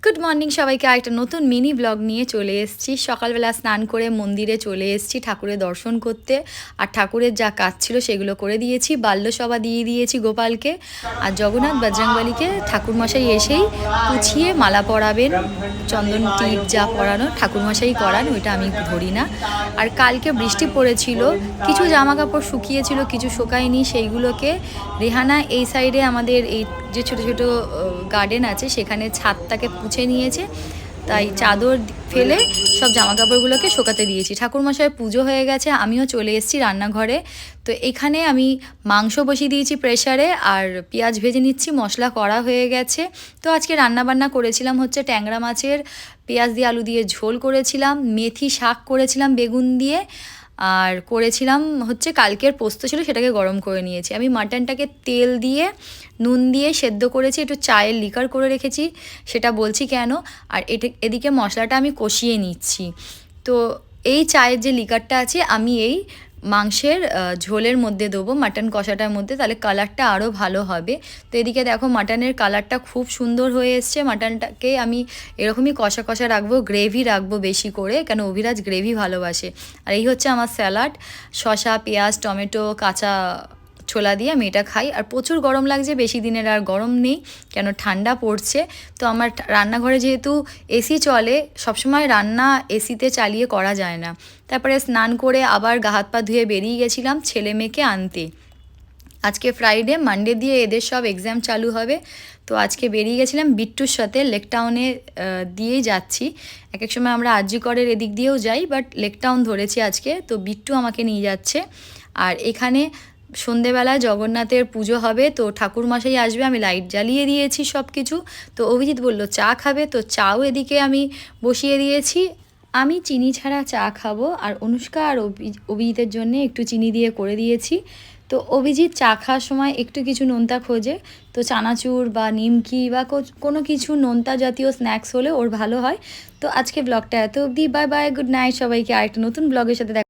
Good morning সবাইকে একটা নতুন মিনি ব্লগ নিয়ে চলে এসেছি। সকালবেলা স্নান করে মন্দিরে চলে এসেছি ঠাকুরের দর্শন করতে। আর ঠাকুরের যা কাজ ছিল সেগুলো করে দিয়েছি, বাল্যসভা দিয়ে দিয়েছি গোপালকে। আর জগন্নাথ বজরংবলীকে ঠাকুরমশাই এসেই গুছিয়ে মালা পরাবেন, চন্দন টিপ যা পরানো ঠাকুরমশাই করান, ওইটা আমি ধরি না। আর কালকে বৃষ্টি পড়েছিল, কিছু জামা কাপড় শুকিয়েছিল, কিছু শুকায়নি, সেইগুলোকে রেহানা এই সাইডে আমাদের এই যে ছোটো ছোটো গার্ডেন আছে সেখানে ছাদটাকে পুছে নিয়েছে, তাই চাদর ফেলে সব জামা কাপড়গুলোকে শোকাতে দিয়েছি। ঠাকুরমশাইয়ের পুজো হয়ে গেছে, আমিও চলে এসেছি রান্নাঘরে। তো এখানে আমি মাংস বসিয়ে দিয়েছি প্রেসারে, আর পেঁয়াজ ভেজে নিচ্ছি, মশলা করা হয়ে গেছে। তো আজকে রান্নাবান্না করেছিলাম হচ্ছে ট্যাংরা মাছের পেঁয়াজ দিয়ে আলু দিয়ে ঝোল করেছিলাম, মেথি শাক করেছিলাম বেগুন দিয়ে, আর করেছিলাম হচ্ছে কালকের পোস্ত ছিল সেটাকে গরম করে নিয়েছি। আমি মাটনটাকে তেল দিয়ে নুন দিয়ে সেদ্ধ করেছি, একটু চায়ের লিকার করে রেখেছি, সেটা বলছি কেন। আর এদিকে মশলাটা আমি কষিয়ে নিচ্ছি। তো এই চায়ের যে লিকারটা আছে আমি এই মাংসের ঝোলের মধ্যে দেবো, মাটন কষাটার মধ্যে, তাহলে কালারটা আরও ভালো হবে। তো এদিকে দেখো মাটনের কালারটা খুব সুন্দর হয়ে এসছে। মাটনটাকে আমি এরকমই কষা কষা রাখবো, গ্রেভি রাখবো বেশি করে, কেন অভিরাজ গ্রেভি ভালোবাসে। আর এই হচ্ছে আমার স্যালাড, শসা পেঁয়াজ টমেটো কাঁচা ছোলা দিয়ে আমি এটা খাই। আর প্রচুর গরম লাগছে, বেশি দিনের আর গরম নেই, কেন ঠান্ডা পড়ছে। তো আমার রান্নাঘরে যেহেতু এসি চলে, সবসময় রান্না এসিতে চালিয়ে করা যায় না। তারপরে স্নান করে আবার গা হাত পা ধুয়ে বেরিয়ে গেছিলাম ছেলে মেয়েকে আনতে। আজকে ফ্রাইডে, মানডে দিয়ে এদের সব এক্সাম চালু হবে। তো আজকে বেরিয়ে গেছিলাম বিট্টুর সাথে, লেকটাউনে দিয়েই যাচ্ছি। এক এক সময় আমরা আরজিকরের এদিক দিয়েও যাই, বাট লেকটাউন ধরেছি আজকে, তো বিট্টু আমাকে নিয়ে যাচ্ছে। আর এখানে সন্ধেবেলায় জগন্নাথের পুজো হবে, তো ঠাকুরমশাই আসবে, আমি লাইট জ্বালিয়ে দিয়েছি সব কিছু। তো অভিজিৎ বলল চা খাবে, তো চাও এদিকে আমি বসিয়ে দিয়েছি। আমি চিনি ছাড়া চা খাবো, আর অনুষ্কা আর অভিজিতের জন্য একটু চিনি দিয়ে করে দিয়েছি। তো অভিজিৎ চা খাওয়ার সময় একটু কিছু নোনতা খোঁজে, তো চানাচুর বা নিমকি বা কোনো কিছু নোনতা জাতীয় স্ন্যাক্স হলে ওর ভালো হয়। তো আজকে ব্লগটা এত অবধি, বাই বাই, গুড নাইট সবাইকে। আরেকটা নতুন ব্লগের সাথে